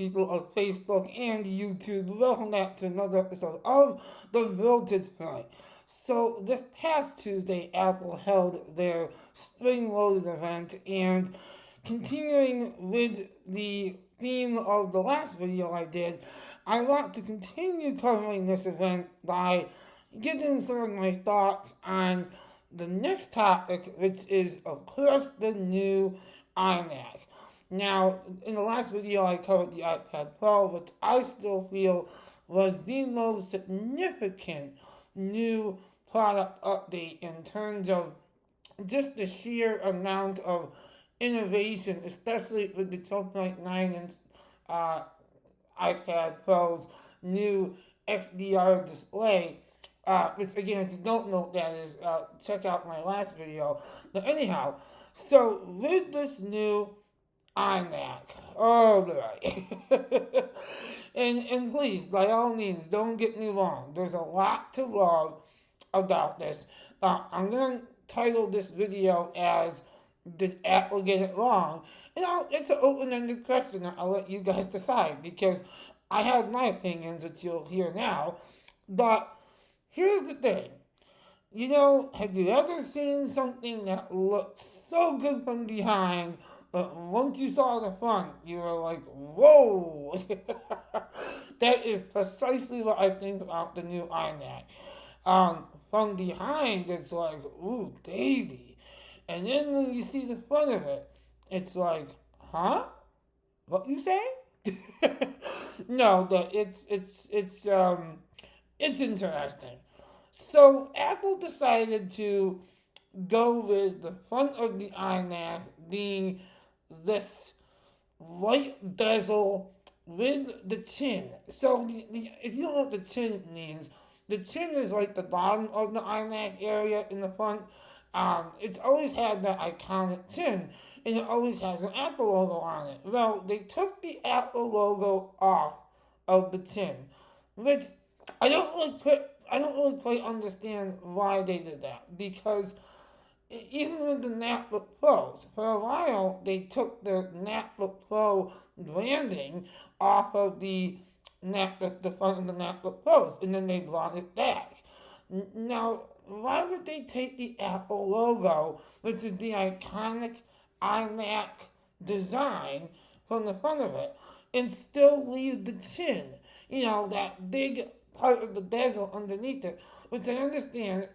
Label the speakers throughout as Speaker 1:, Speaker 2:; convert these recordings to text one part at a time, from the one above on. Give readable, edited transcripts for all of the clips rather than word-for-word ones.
Speaker 1: people of Facebook and YouTube. Welcome back to another episode of The Voltage Point. So, this past Tuesday, Apple held their spring loaded event, and continuing with the theme of the last video I did, I want to continue covering this event by giving some of my thoughts on the next topic, which is, of course, the new iMac. Now, in the last video, I covered the iPad Pro, which I still feel was the most significant new product update in terms of just the sheer amount of innovation, especially with the 12.9-inch uh, iPad Pro's new XDR display. Which again, if you don't know what that is, check out my last video. But anyhow, so with this new iMac, oh boy, and please, by all means, don't get me wrong. There's a lot to love about this. I'm gonna title this video as "Did Apple Get It Wrong?" It's an open-ended question. I'll let you guys decide because I have my opinions, which you'll hear now. But here's the thing. Have you ever seen something that looked so good from behind, but once you saw the front, you were like, whoa! That is precisely what I think about the new iMac. From behind, it's like, ooh, baby. And then when you see the front of it, it's like, huh? What you say? No, that it's interesting. So Apple decided to go with the front of the iMac being this white bezel with the chin. So if you don't know what the chin means, the chin is like the bottom of the iMac area in the front. It's always had that iconic chin, and it always has an Apple logo on it. Well, they took the Apple logo off of the chin, which I don't really quite understand why they did that, because even with the MacBook Pros, for a while they took the MacBook Pro branding off of the front of the MacBook Pros, and then they brought it back. Now, why would they take the Apple logo, which is the iconic iMac design, from the front of it, and still leave the chin? That big part of the bezel underneath it, which I understand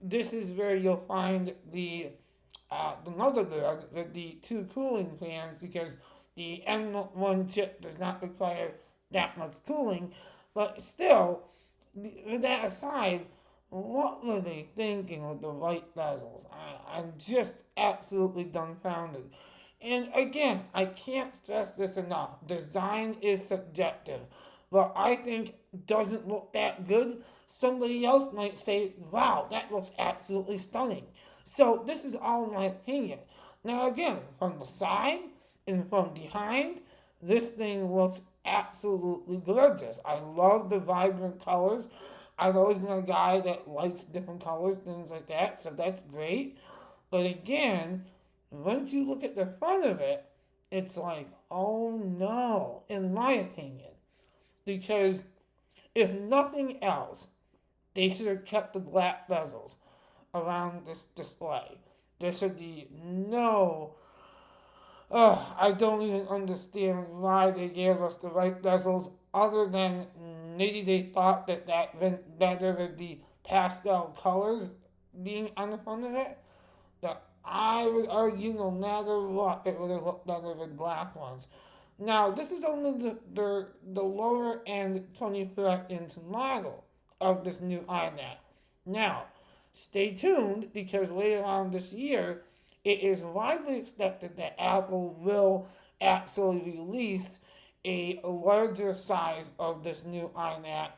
Speaker 1: this is where you'll find the motherboard with the two cooling fans, because the M1 chip does not require that much cooling. But still, with that aside, what were they thinking with the white bezels? I'm just absolutely dumbfounded. And again, I can't stress this enough. Design is subjective. But I think doesn't look that good, somebody else might say, wow, that looks absolutely stunning. So this is all my opinion. Now again, from the side and from behind, this thing looks absolutely gorgeous. I love the vibrant colors. I've always been a guy that likes different colors, things like that, so that's great. But again, once you look at the front of it, it's like, oh no, in my opinion. Because if nothing else, they should have kept the black bezels around this display. There should be no. I don't even understand why they gave us the white bezels, other than maybe they thought that went better with the pastel colors being on the front of it. That I would argue no matter what, it would have looked better with black ones. Now, this is only the lower end 24-inch model of this new iMac. Now, stay tuned, because later on this year, it is widely expected that Apple will actually release a larger size of this new iMac.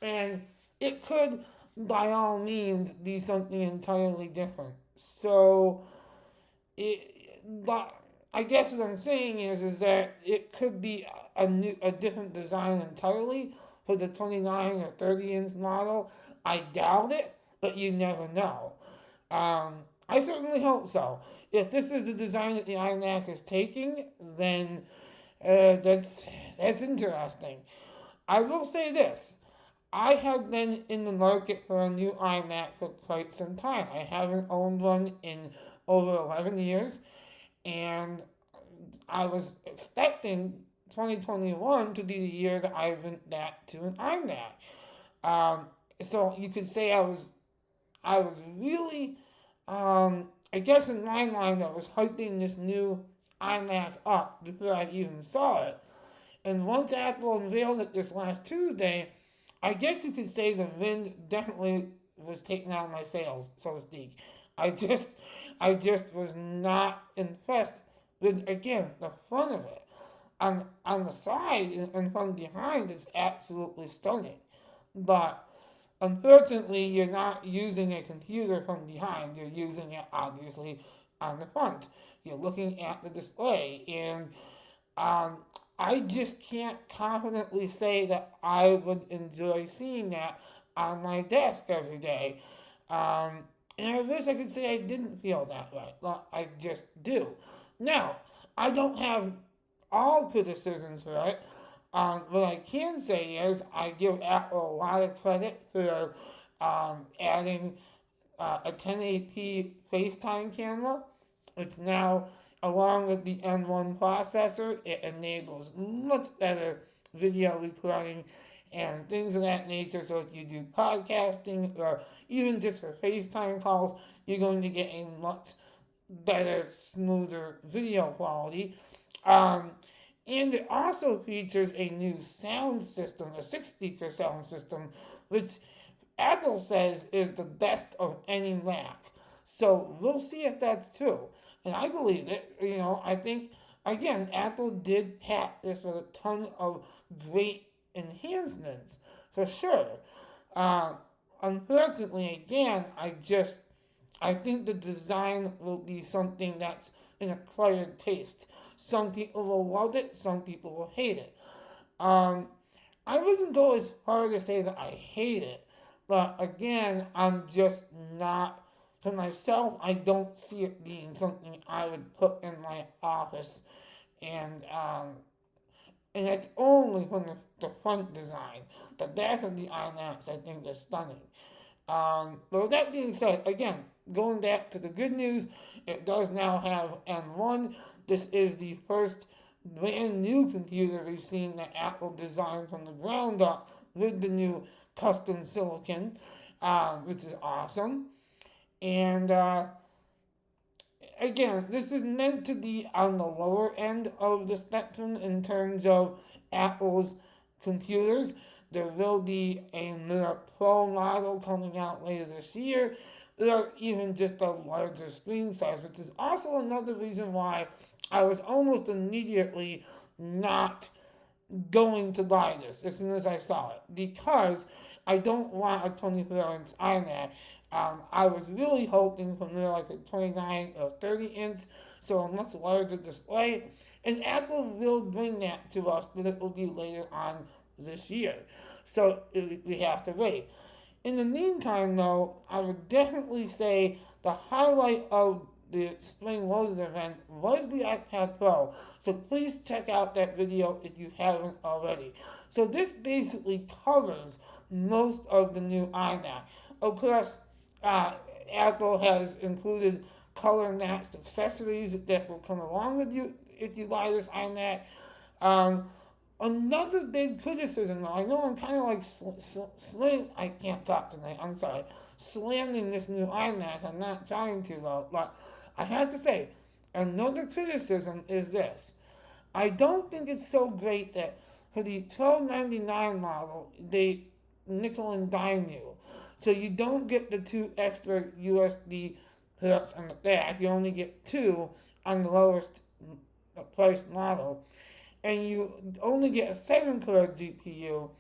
Speaker 1: And it could, by all means, be something entirely different. So, but I guess what I'm saying is that it could be a different design entirely for the 29 or 30-inch model. I doubt it, but you never know. I certainly hope so. If this is the design that the iMac is taking, then That's interesting. I will say this. I have been in the market for a new iMac for quite some time. I haven't owned one in over 11 years, and I was expecting 2021 to be the year that I went back to an iMac. Um, so you could say I was really, I guess in my mind, I was hyping this new iMac up before I even saw it. And once Apple unveiled it this last Tuesday, I guess you could say the wind definitely was taken out of my sails, so to speak. I just, I just was not impressed with, again, the front of it. On the side and from behind, it's absolutely stunning. But unfortunately, you're not using a computer from behind. You're using it obviously on the front. You're looking at the display, and um, I just can't confidently say that I would enjoy seeing that on my desk every day. Um, and I wish I could say I didn't feel that way, but I just do. Now, I don't have all criticisms for it. What I can say is I give Apple a lot of credit for adding a 1080p FaceTime camera. It's now, along with the M1 processor, it enables much better video recording and things of that nature. So if you do podcasting or even just for FaceTime calls, you're going to get a much better, smoother video quality. Um, and it also features a new sound system, a six-speaker sound system, which Apple says is the best of any Mac. So we'll see if that's true. And I believe it. I think, again, Apple did pack this with a ton of great enhancements, for sure. Uh, Unfortunately, again, I think the design will be something that's an acquired taste. Some people will love it, some people will hate it. Um, I wouldn't go as far to say that I hate it, but again, I'm just not, for myself, I don't see it being something I would put in my office, and and that's only from the front design. The back of the iMacs, I think, is stunning. But with that being said, again, going back to the good news, it does now have M1. This is the first brand new computer we've seen that Apple designed from the ground up with the new custom silicon, which is awesome. And again, this is meant to be on the lower end of the spectrum in terms of Apple's computers. There will be a more Pro model coming out later this year, or even just a larger screen size, which is also another reason why I was almost immediately not going to buy this as soon as I saw it, because I don't want a 24-inch iMac. I was really hoping for more like a 29 or 30 inch, so a much larger display. And Apple will bring that to us, but it will be later on this year. So we have to wait. In the meantime, though, I would definitely say the highlight of the Spring Loaded event was the iPad Pro. So please check out that video if you haven't already. So this basically covers most of the new iMac. Of course, Apple has included color matched accessories that will come along with you if you buy this iMac. Um, Another big criticism, though, I know I'm kind of like I can't talk tonight, I'm sorry, slamming this new iMac. I'm not trying to, though, but I have to say, another criticism is this. I don't think it's so great that for the $12.99 model, they nickel and dime you. So you don't get the two extra USB ports on the back. You only get two on the lowest priced model. And you only get a 7-core GPU.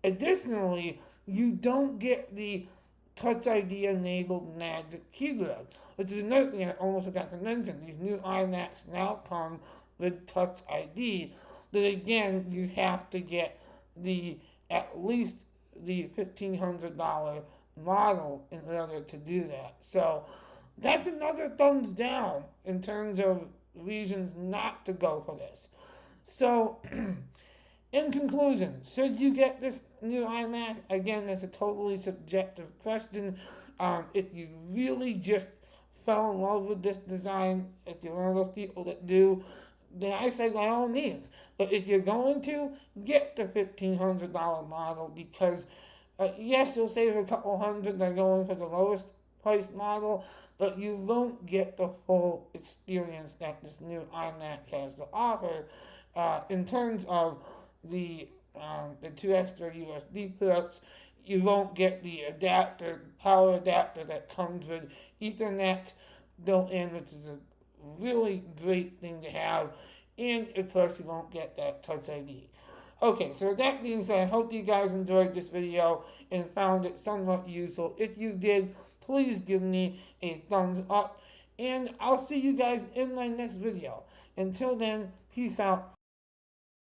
Speaker 1: Additionally, you don't get the Touch ID enabled Magic Keyboard, which is another thing I almost forgot to mention. These new iMacs now come with Touch ID, but again, you have to get the at least the $1,500 model in order to do that. So that's another thumbs down in terms of reasons not to go for this. So, in conclusion, should you get this new iMac? Again, that's a totally subjective question. If you really just fell in love with this design, if you're one of those people that do, then I say by all means. But if you're going to, get the $1,500 model because, yes, you'll save a couple hundred by going for the lowest price model, but you won't get the full experience that this new iMac has to offer in terms of the two extra USB ports. You won't get the power adapter that comes with Ethernet built in, which is a really great thing to have. And of course, you won't get that Touch ID. Okay, so with that being said, I hope you guys enjoyed this video and found it somewhat useful. If you did, please give me a thumbs up. And I'll see you guys in my next video. Until then, peace out.